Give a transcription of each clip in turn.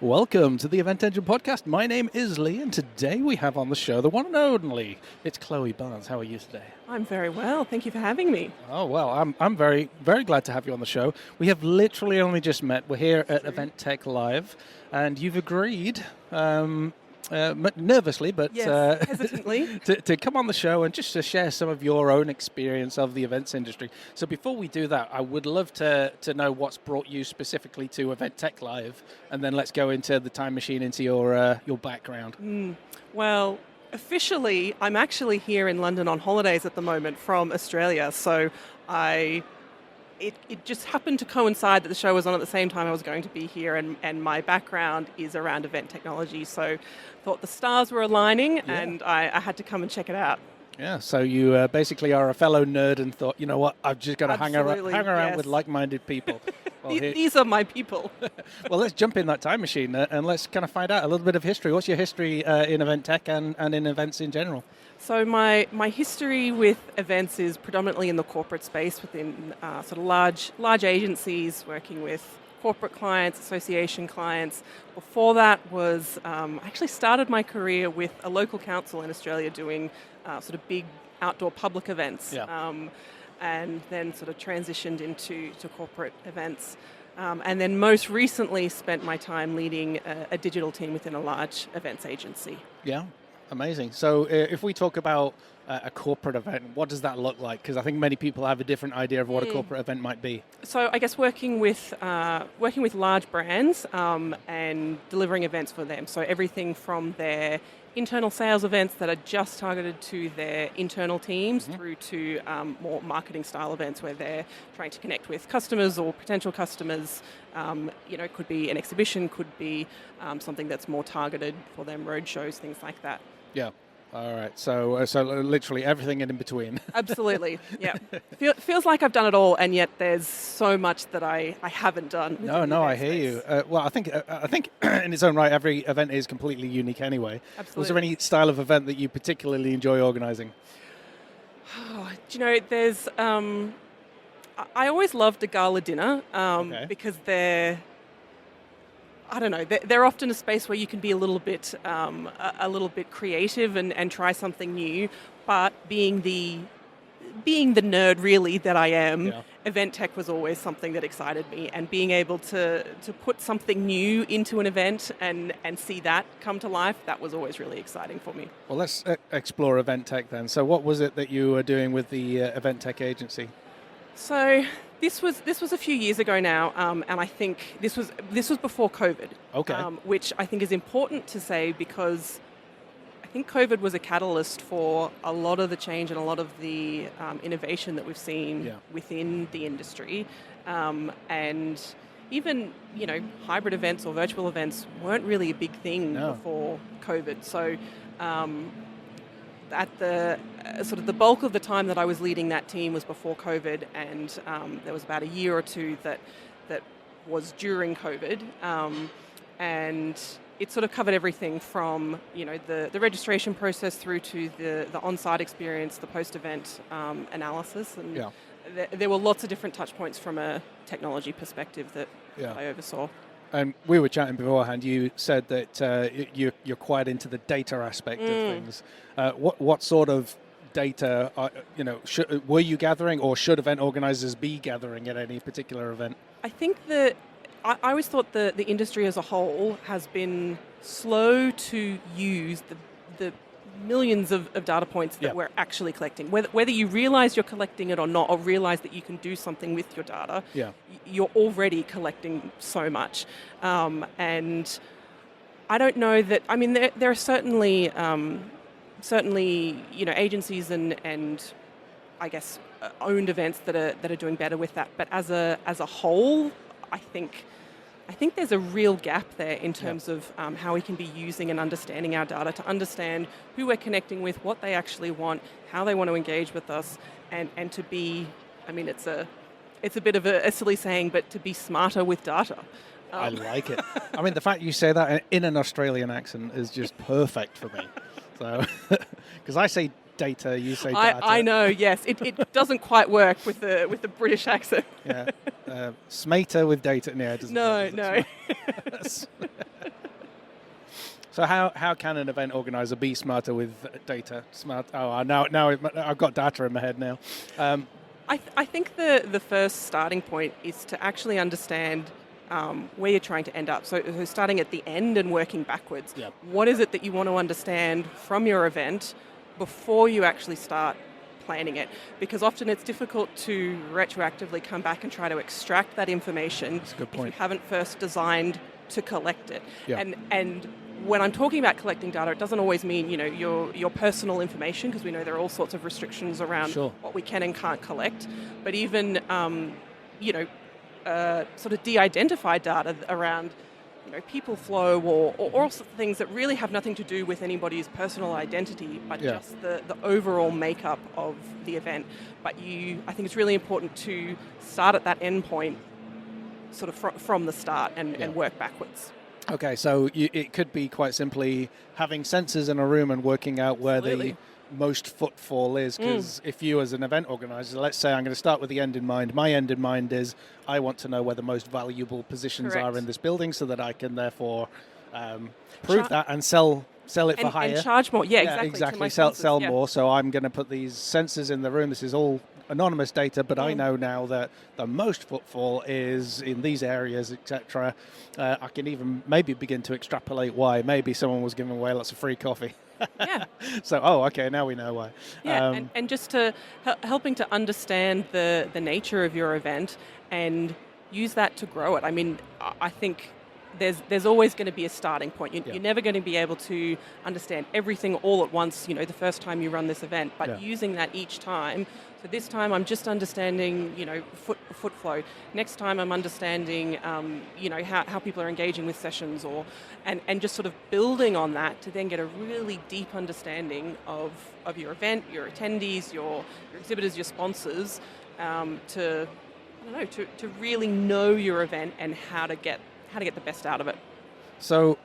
Welcome to the Event Engine Podcast. My name is Lee, and today we have on the show the one and only. It's Chloe Barnes. How are you today? I'm very well. Thank you for having me. Oh, well, I'm very, very glad to have you on the show. We have literally only just met. We're here at Event Tech Live, and you've agreed, nervously, but yes, hesitantly, to come on the show and just to share some of your own experience of the events industry. So before we do that, I would love to know what's brought you specifically to Event Tech Live, and then let's go into the time machine, into your background. Well, officially, I'm actually here in London on holidays at the moment from Australia, so It just happened to coincide that the show was on at the same time I was going to be here, and my background is around event technology, so thought the stars were aligning, and I had to come and check it out. Yeah, so you basically are a fellow nerd and thought, you know what, I've just got to hang around with like-minded people. Well, These are my people. Well, let's jump in that time machine and let's kind of find out a little bit of history. What's your history in event tech and in events in general? So my history with events is predominantly in the corporate space within sort of large agencies working with corporate clients, association clients. Before that was, I actually started my career with a local council in Australia doing sort of big outdoor public events. Yeah. And then sort of transitioned into corporate events. And then most recently spent my time leading a digital team within a large events agency. Yeah, amazing. So if we talk about a corporate event, what does that look like? Because I think many people have a different idea of what a corporate event might be. So I guess working with large brands and delivering events for them. So everything from their internal sales events that are just targeted to their internal teams through to more marketing style events where they're trying to connect with customers or potential customers. It could be an exhibition, could be something that's more targeted for them, road shows, things like that. Yeah. All right. So literally everything in between. Absolutely. Yeah. Feels like I've done it all, and yet there's so much that I haven't done. No, I hear you. Well, I think in its own right, every event is completely unique anyway. Absolutely. Was there any style of event that you particularly enjoy organising? There's. I always loved a gala dinner because they're often a space where you can be a little bit creative and try something new, but being the nerd really that I am, event tech was always something that excited me, and being able to put something new into an event and see that come to life, that was always really exciting for me. Well, let's explore event tech then. So what was it that you were doing with the event tech agency? So this was a few years ago now, and I think this was before COVID. Okay. Which I think is important to say because I think COVID was a catalyst for a lot of the change and a lot of the innovation that we've seen within the industry, and even hybrid events or virtual events weren't really a big thing before COVID. So. At the sort of the bulk of the time that I was leading that team was before COVID, and there was about a year or two that was during COVID, and it sort of covered everything from the registration process through to the on-site experience, the post-event analysis, and there were lots of different touch points from a technology perspective that I oversaw. And we were chatting beforehand. You said that you're quite into the data aspect of things. What sort of data were you gathering, or should event organisers be gathering at any particular event? I think that I always thought the industry as a whole has been slow to use the millions of data points that we're actually collecting. Whether you realize you're collecting it or not, or realize that you can do something with your data, you're already collecting so much. And I don't know that, I mean, there are certainly agencies and I guess owned events that are doing better with that. But as a whole, I think there's a real gap there in terms of how we can be using and understanding our data to understand who we're connecting with, what they actually want, how they want to engage with us, and to be, I mean, it's a bit of a silly saying, but to be smarter with data. I like it. I mean, the fact you say that in an Australian accent is just perfect for me. So, because I say data, you say data. I know, yes. It doesn't quite work with the British accent. Yeah. Smater with data. No, it doesn't. No. So how can an event organizer be smarter with data? Now I've got data in my head now. I think the first starting point is to actually understand where you're trying to end up. So starting at the end and working backwards. Yep. What is it that you want to understand from your event before you actually start planning it? Because often it's difficult to retroactively come back and try to extract that information That's a good if point. you haven't first designed to collect it. Yep. And when I'm talking about collecting data, it doesn't always mean your personal information, because we know there are all sorts of restrictions around Sure. what we can and can't collect. But even sort of de-identified data around people flow or all sorts of things that really have nothing to do with anybody's personal identity, but just the overall makeup of the event. But I think it's really important to start at that end point, sort of from the start, and work backwards. Okay, so it could be quite simply having sensors in a room and working out where the most footfall is, because if you as an event organizer, let's say I'm going to start with the end in mind, my end in mind is I want to know where the most valuable positions are in this building so that I can therefore prove that and sell it for higher. And charge more, exactly. Sell more, so I'm going to put these sensors in the room. This is all anonymous data, but I know now that the most footfall is in these areas, etc. I can even maybe begin to extrapolate why. Maybe someone was giving away lots of free coffee. Yeah. So, okay, now we know why. Yeah, and just to helping to understand the nature of your event and use that to grow it. I mean, I think there's always going to be a starting point. You're never going to be able to understand everything all at once, the first time you run this event, but using that each time. So this time I'm just understanding, foot flow. Next time I'm understanding, how people are engaging with sessions, and just sort of building on that to then get a really deep understanding of your event, your attendees, your exhibitors, your sponsors, to really know your event and how to get the best out of it. So,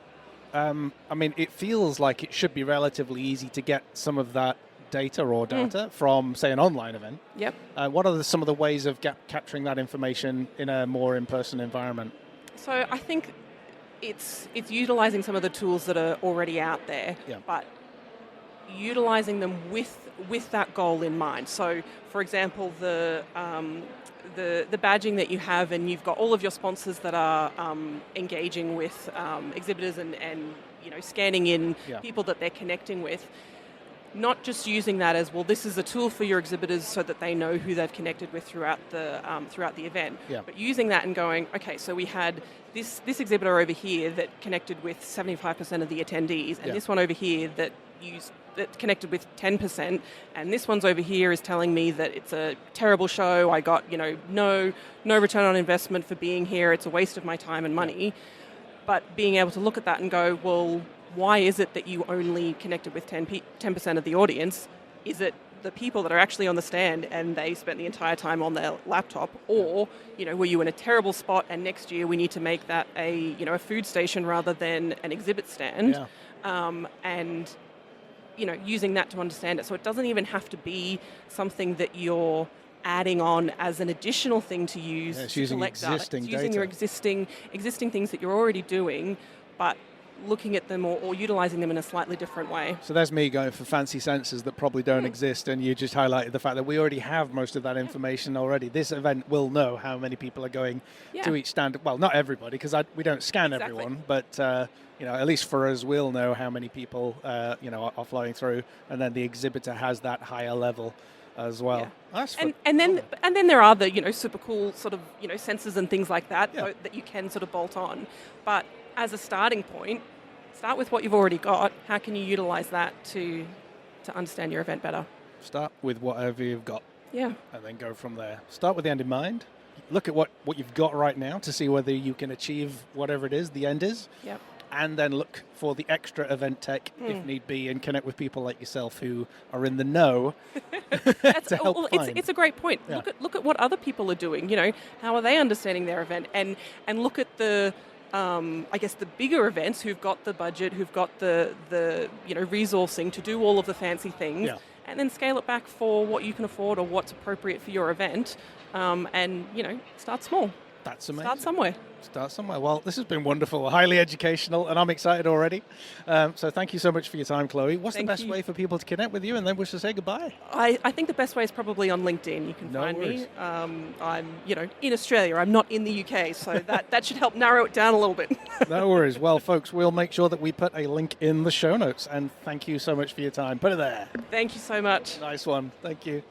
it feels like it should be relatively easy to get some of that data from, say, an online event. Yep. What are some of the ways of capturing that information in a more in-person environment? So I think it's utilizing some of the tools that are already out there, but utilizing them with that goal in mind. So, for example, the badging that you have, and you've got all of your sponsors that are engaging with exhibitors and scanning in people that they're connecting with. Not just using that as, well, this is a tool for your exhibitors so that they know who they've connected with throughout the event. Yeah. But using that and going, okay, so we had this exhibitor over here that connected with 75% of the attendees, and this one over here that connected with 10%, and this one's over here is telling me that it's a terrible show. I got no return on investment for being here. It's a waste of my time and money. But being able to look at that and go, well, why is it that you only connected with 10% of the audience? Is it the people that are actually on the stand and they spent the entire time on their laptop? Or, were you in a terrible spot and next year we need to make that a food station rather than an exhibit stand? Yeah. And, using that to understand it. So it doesn't even have to be something that you're adding on as an additional thing to use to collect data. It's using your existing things that you're already doing, but looking at them or utilizing them in a slightly different way. So there's me going for fancy sensors that probably don't exist, and you just highlighted the fact that we already have most of that information already. This event will know how many people are going to each stand. Well, not everybody, because we don't scan everyone, but at least for us, we'll know how many people are flowing through, and then the exhibitor has that higher level as well. Yeah. And then there are the super cool sort of sensors and things like that that you can sort of bolt on, but as a starting point, start with what you've already got. How can you utilize that to understand your event better? Start with whatever you've got. Yeah. And then go from there. Start with the end in mind. Look at what you've got right now to see whether you can achieve whatever it is the end is. Yep. And then look for the extra event tech if need be, and connect with people like yourself who are in the know to help find. It's a great point. Yeah. Look at what other people are doing. How are they understanding their event? And look at the the bigger events who've got the budget, who've got the resourcing to do all of the fancy things, and then scale it back for what you can afford or what's appropriate for your event, and start small. That's amazing. Start somewhere. Start somewhere. Well, this has been wonderful, highly educational, and I'm excited already. So thank you so much for your time, Chloe. What's the best way for people to connect with you, and then we should say goodbye? I think the best way is probably on LinkedIn. You can find worries. me. I'm, in Australia. I'm not in the UK, so that should help narrow it down a little bit. No worries. Well, folks, we'll make sure that we put a link in the show notes, and thank you so much for your time. Put it there. Thank you so much. Nice one. Thank you.